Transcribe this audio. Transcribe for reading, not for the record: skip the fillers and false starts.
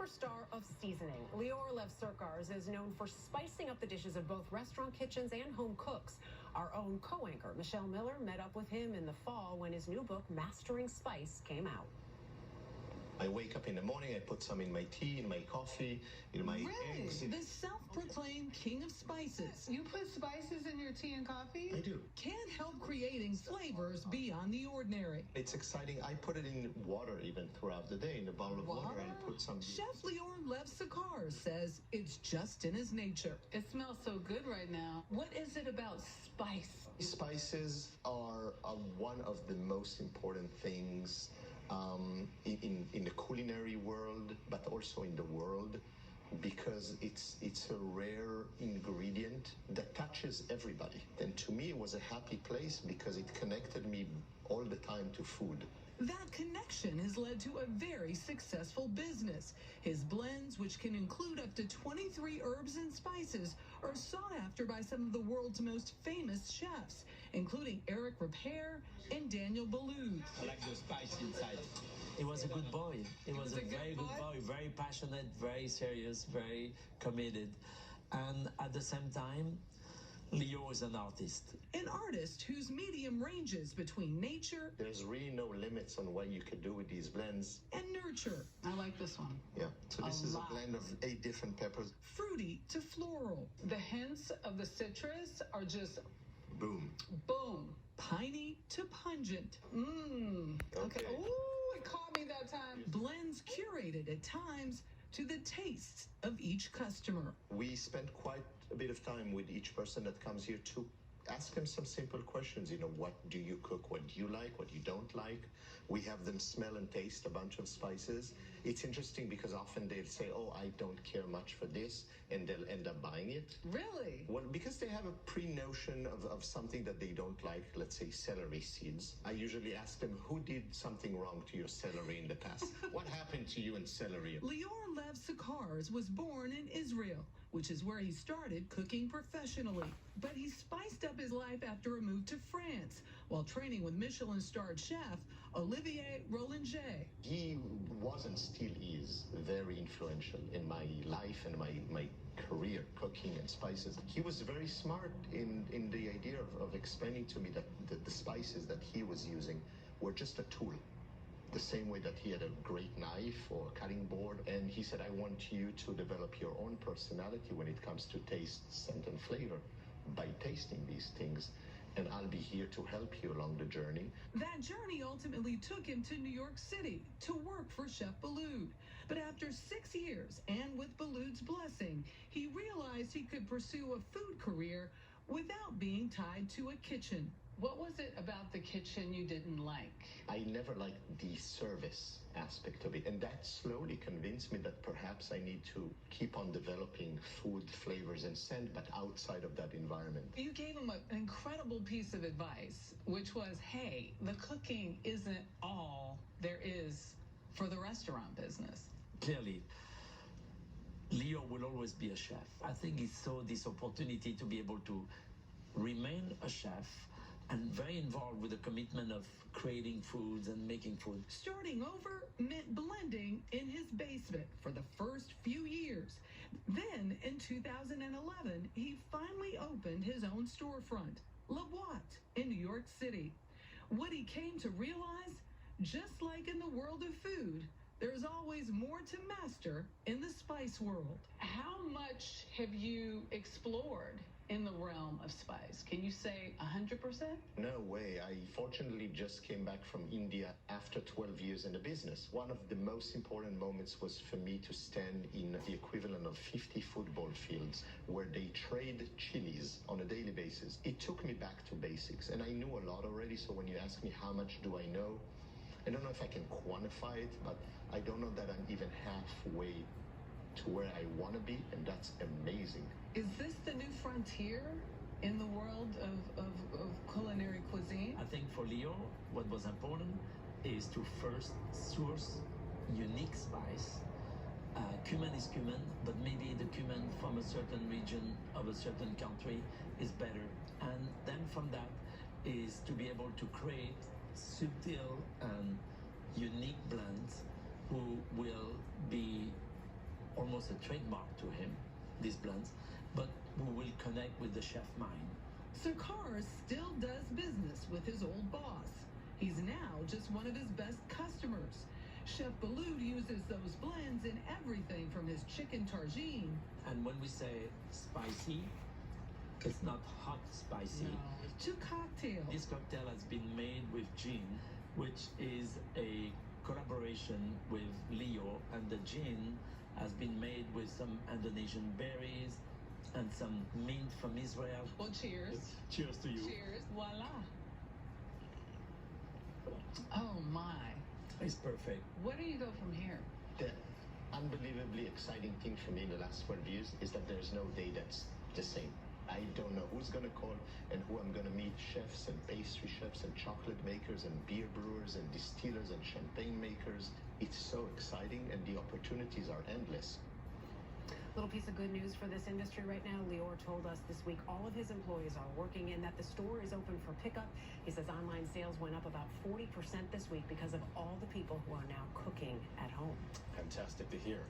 superstar of seasoning. Lior Levsurkars is known for spicing up the dishes of both restaurant kitchens and home cooks. Our own co-anchor, Michelle Miller, met up with him in the fall when his new book, Mastering Spice, came out. I wake up in the morning, I put some in my tea, in my coffee, in my eggs. The self-proclaimed king of spices. You put spices in your tea and coffee? I do. Can't help creating flavors beyond the ordinary. It's exciting. I put it in water even throughout the day, in a bowl of water. I put some... Chef Lior Levsurkars says it's just in his nature. It smells so good right now. What is it about spice? Spices are one of the most important things in the culinary world, but also in the world, because it's a rare ingredient that touches everybody. And to me, it was a happy place because it connected me all the time to food. That connection has led to a very successful business. His blends, which can include up to 23 herbs and spices, are sought after by some of the world's most famous chefs, including Eric Ripert and Daniel Boulud. I like the spice inside. He was a good boy. He was a very good boy, very passionate, very serious, very committed. And at the same time, Leo is an artist. An artist whose medium ranges between nature... There's really no limits on what you could do with these blends. ...and nurture. I like this one. Yeah, so this is a blend of 8 different peppers. Fruity to floral. The hints of the citrus are just... Boom. Boom. Piney to pungent. Okay. Ooh, it caught me that time. Blends curated at times to the tastes of each customer. We spend quite a bit of time with each person that comes here to ask them some simple questions. You know, what do you cook? What do you like? What you don't like? We have them smell and taste a bunch of spices. It's interesting because often they'll say, oh, I don't care much for this, and they'll end up buying it. Really? Well, because they have a pre-notion of something that they don't like, let's say celery seeds. I usually ask them, who did something wrong to your celery in the past? What happened to you in celery? Lior Levsurkars was born in Israel, which is where he started cooking professionally. But he spiced up his life after a move to France while training with Michelin-starred chef Olivier Rollinger. He was and still is very influential in my life and my career, cooking and spices. He was very smart in the idea of explaining to me that the spices that he was using were just a tool. The same way that he had a great knife or cutting board. And he said, I want you to develop your own personality when it comes to taste, scent, and flavor by tasting these things. And I'll be here to help you along the journey. That journey ultimately took him to New York City to work for Chef Boulud. But after 6 years, and with Boulud's blessing, he realized he could pursue a food career without being tied to a kitchen. What was it about the kitchen you didn't like? I never liked the service aspect of it, and that slowly convinced me that perhaps I need to keep on developing food, flavors, and scent, but outside of that environment. You gave him an incredible piece of advice, which was, hey, the cooking isn't all there is for the restaurant business. Clearly, Leo will always be a chef. I think he saw this opportunity to be able to remain a chef and very involved with the commitment of creating foods and making food. Starting over meant blending in his basement for the first few years. Then, in 2011, he finally opened his own storefront, La Boite, in New York City. What he came to realize, just like in the world of food, there's always more to master in the spice world. How much have you explored in the realm of spice? Can you say 100%? No way. I fortunately just came back from India after 12 years in the business. One of the most important moments was for me to stand in the equivalent of 50 football fields where they trade chilies on a daily basis. It took me back to basics, and I knew a lot already, so when you ask me how much do I know, I don't know if I can quantify it, but I don't know that I'm even halfway to where I want to be, and that's amazing. Is this the new frontier in the world of culinary cuisine? I think for Leo, what was important is to first source unique spice. Cumin is cumin, but maybe the cumin from a certain region of a certain country is better. And then from that is to be able to create subtle and unique blends who will be course, a trademark to him, these blends, but we will connect with the chef mind. Sarkar still does business with his old boss. He's now just one of his best customers. Chef Boulud uses those blends in everything from his chicken tagine. And when we say spicy, it's not hot spicy. To cocktail. This cocktail has been made with gin, which is a collaboration with Leo, and the gin has been made with some Indonesian berries and some mint from Israel. Well, cheers. Cheers to you. Cheers. Voila. Oh my. It's perfect. Where do you go from here? The unbelievably exciting thing for me in the last 12 years is that there's no day that's the same. I don't know who's going to call and who I'm going to meet, chefs and pastry chefs and chocolate makers and beer brewers and distillers and champagne makers. It's so exciting and the opportunities are endless. Little piece of good news for this industry right now. Lior told us this week all of his employees are working and that the store is open for pickup. He says online sales went up about 40% this week because of all the people who are now cooking at home. Fantastic to hear.